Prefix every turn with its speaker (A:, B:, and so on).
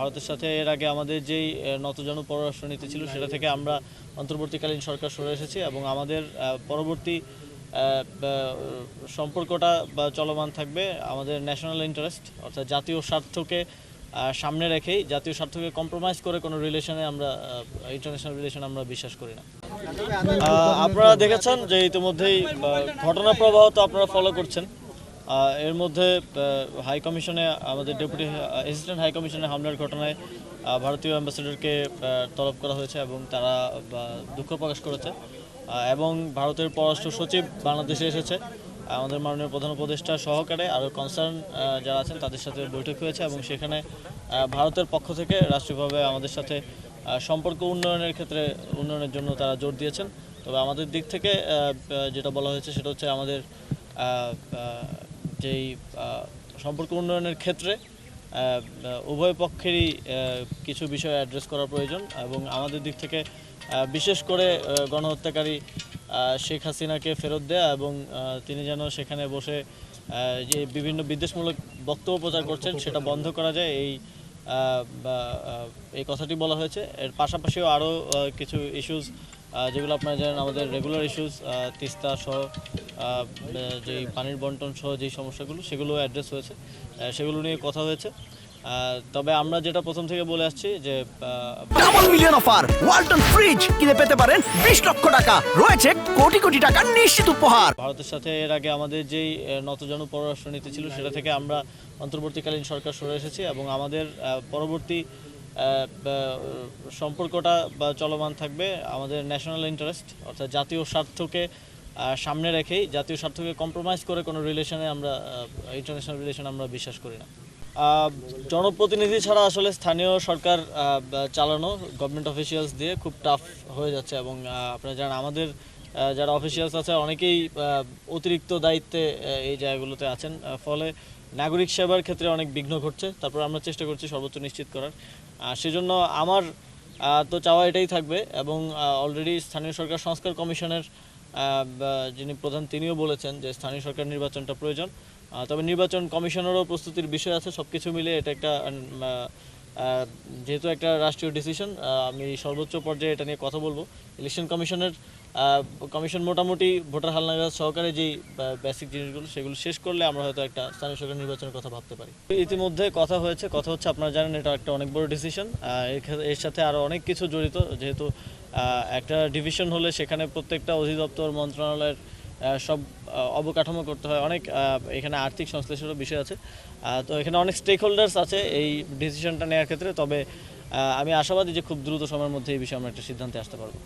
A: ভারতের সাথে এর আগে আমাদের যেই নতজানু পররাষ্ট্রনীতি ছিল সেটা থেকে আমরা অন্তর্বর্তীকালীন সরকার সরে এসেছি এবং আমাদের পরবর্তী সম্পর্কটা চলমান থাকবে আমাদের ন্যাশনাল ইন্টারেস্ট অর্থাৎ জাতীয় স্বার্থকে সামনে রেখেই, জাতীয় স্বার্থকে কম্প্রোমাইজ করে কোনো রিলেশনে আমরা ইন্টারন্যাশনাল রিলেশন আমরা বিশ্বাস করি না। আপনারা দেখেছেন যে ইতিমধ্যেই ঘটনা প্রবাহ তো আপনারা ফলো করছেন। এর মধ্যে হাই কমিশনে আমাদের ডেপুটি অ্যাসিস্ট্যান্ট হাই কমিশনের হামলার ঘটনায় ভারতীয় অ্যাম্বাসেডরকে তলব করা হয়েছে এবং তারা দুঃখ প্রকাশ করেছে এবং ভারতের পররাষ্ট্র সচিব বাংলাদেশে এসেছে। আমাদের মাননীয় প্রধান উপদেষ্টা সহকারে আরও কনসার্ন যারা আছেন তাদের সাথে বৈঠক হয়েছে এবং সেখানে ভারতের পক্ষ থেকে রাষ্ট্রীয়ভাবে আমাদের সাথে সম্পর্ক উন্নয়নের জন্য তারা জোর দিয়েছেন। তবে আমাদের দিক থেকে যেটা বলা হয়েছে সেটা হচ্ছে আমাদের যেই সম্পর্ক উন্নয়নের ক্ষেত্রে উভয় পক্ষেরই কিছু বিষয় অ্যাড্রেস করা প্রয়োজন এবং আমাদের দিক থেকে বিশেষ করে গণহত্যাকারী শেখ হাসিনাকে ফেরত দেয়া এবং তিনি যেন সেখানে বসে যে বিভিন্ন বিদ্বেষমূলক বক্তব্য প্রচার করছেন সেটা বন্ধ করা যায়, এই কথাটি বলা হয়েছে। এর পাশাপাশিও আরও কিছু ইস্যুস যেগুলো আপনারা জানেন আমাদের রেগুলার ইস্যুস, তিস্তা সহ যেই পানির বন্টন সহ যেই সমস্যাগুলো সেগুলো অ্যাড্রেস হয়েছে, সেগুলো নিয়ে কথা হয়েছে। তবে আমরা যেটা প্রথম থেকে বলে আসছি যে
B: double million offer Walton fridge কিনে পেতে পারেন 20 লক্ষ টাকা, রয়েছে কোটি কোটি টাকার নিশ্চিত উপহার।
A: ভারতের সাথে এর আগে আমাদের যেই নতজানু পররাষ্ট্রনীতি ছিল সেটা থেকে আমরা অন্তর্বর্তীকালীন সরকার সরে এসেছি এবং আমাদের পরবর্তী সম্পর্কটা চলমান থাকবে আমাদের ন্যাশনাল ইন্টারেস্ট অর্থাৎ জাতীয় স্বার্থকে সামনে রেখেই, জাতীয় স্বার্থকে কম্প্রোমাইজ করে কোনো রিলেশনে আমরা ইন্টারন্যাশনাল রিলেশন আমরা বিশ্বাস করি না। জনপ্রতিনিধি ছাড়া আসলে স্থানীয় সরকার চালানো গভর্নমেন্ট অফিসিয়ালস দিয়ে খুব টাফ হয়ে যাচ্ছে এবং আপনারা জানেন আমাদের যারা অফিসিয়ালস আছে অনেকেই অতিরিক্ত দায়িত্বে এই জায়গাগুলোতে আছেন, ফলে নাগরিক সেবার ক্ষেত্রে অনেক বিঘ্ন ঘটছে। তারপর আমরা চেষ্টা করছি সর্বোচ্চ নিশ্চিত করার। সেজন্য আমার তো চাওয়া এটাই থাকবে এবং অলরেডি স্থানীয় সরকার সংস্কার কমিশনের যিনি প্রধান তিনিও বলেছেন যে স্থানীয় সরকার নির্বাচনটা প্রয়োজন। তবে নির্বাচন কমিশনেরও প্রস্তুতির বিষয় আছে। সব কিছু মিলে এটা একটা যেহেতু একটা রাষ্ট্রীয় ডিসিশন, আমি সর্বোচ্চ পর্যায়ে এটা নিয়ে কথা বলবো। ইলেকশন কমিশন মোটামুটি ভোটার হালনাগাদ সহকারে যেই বেসিক জিনিসগুলো সেগুলো শেষ করলে আমরা হয়তো একটা স্থানীয় সরকার নির্বাচনের কথা ভাবতে পারি। ইতিমধ্যে কথা হচ্ছে আপনারা জানেন এটা একটা অনেক বড় ডিসিশন। এর সাথে আরও অনেক কিছু জড়িত, যেহেতু একটা ডিভিশন হলে সেখানে প্রত্যেকটা অধিদপ্তর মন্ত্রণালয়ের সব অবকাঠামো করতে হয়, অনেক এখানে আর্থিক সংশ্লেষেরও বিষয় আছে। তো এখানে অনেক স্টেক হোল্ডার্স আছে এই ডিসিশনটা নেওয়ার ক্ষেত্রে। তবে আমি আশাবাদী যে খুব দ্রুত সময়ের মধ্যে এই বিষয়ে আমরা একটা সিদ্ধান্তে আসতে পারবো।